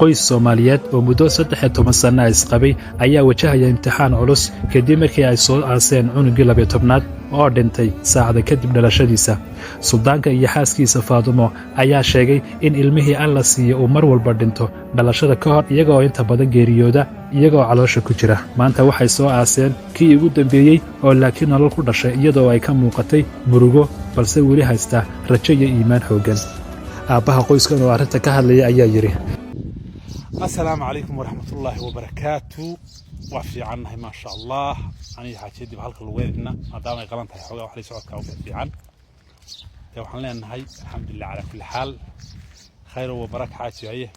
qoys Soomaaliyeed oo muddo 13 sano isqabay ayaa wajahaya imtixaan culus kadib markii ay soo aaseen cunugii 12aad oo dhintay saacada kadib dhalashadiisa. Suldaanka iyo xaaskiisa Faadumo ayaa sheegay in ilmihii Alla siiyo uu mar walba dhinto dhalashada ka hor iyaga oo inta badan geeriyooda iyagoo caloosha ku jira. Maanta waxay soo aaseen kii ugu dambeeyay oo laakiin nolol ku dhashay iyadoo ay ka muuqatay murugo balse weli haysta rajo iyo iimaan xooggan. Aabaha qoyskan oo arrinta ka hadlaya ayaa yiri: السلام عليكم ورحمة الله وبركاته. وفي عنها ما شاء الله أنا حاجتي بحلقة الوالدنا هذا ما يقلنتها حوجا وحلي سعودك وفي عن يوحنا لنا هاي الحمد لله على كل حال خير وبركة حاجة عيه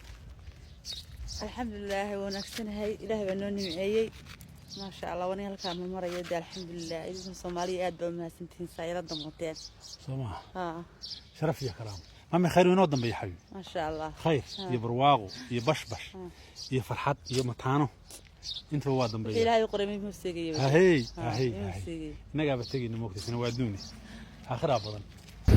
الحمد لله ونكسن هاي إله بنوني معي ما شاء الله وني هالكام مرة يدا الحمد لله إذا صومالي أدب ما سنتين سايرة ضموتين سما شرف يا كرام مامي خير ونودن بي حبيبي ما شاء الله خير يبرواغو يبشبش يفرحات يمتانو انت هو ودن بي إلهي قرمي مرسيقي هاي نقا بتجي نموكتي سنوادوني آخر أبدا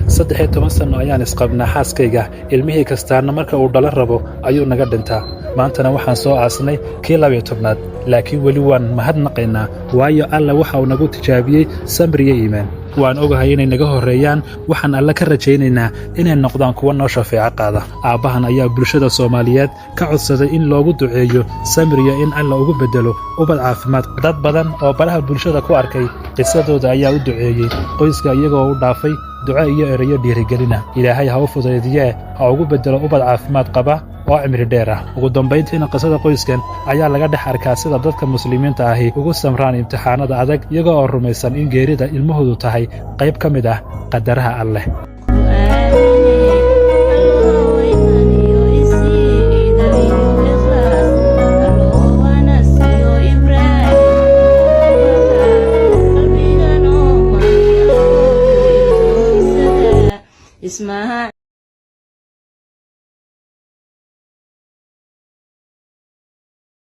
13 sano ayaan isqabnaa xaaskayga ilmihii kastaana marka uu dhalo rabo ayuu naga dhintaa. Maantana waxaan soo aasnay kii 12aad laakiin weli waan mahadnaqaynaa waayo Alla waxa uu nagu tijaabiyay sabr iyo iimaan. waan ogahay inay naga horeeyaan waxaan Alla ka rajaynaynaa inay noqdaan kuwa noo shafeeco qaada. Aabahan ayaa bulshada Soomaaliyeed ka codsaday in loogu duceeyo sabr iyo in Alla ugu bedelo ubad caafimaad. Dad badan oo baraha bulshada ku arkay qisadooda ayaa u duceeyay qoyska iyagoo u dhaafay duco iyo erayo dhiirigelina. Ilaahay ha u fududeeyo ha ugu bedelo ubad caafimaad qaba oo cimri dheer ah. Ugu dambeyntiina qisada qoyskan ayaa laga dhex arkaa sida dadka muslimiinta ahi ugu samraan imtixaanada adag iyaga oo rumaysan in geerida ilmahoodu tahay qayb ka mid ah qadaraha Alle. اسمها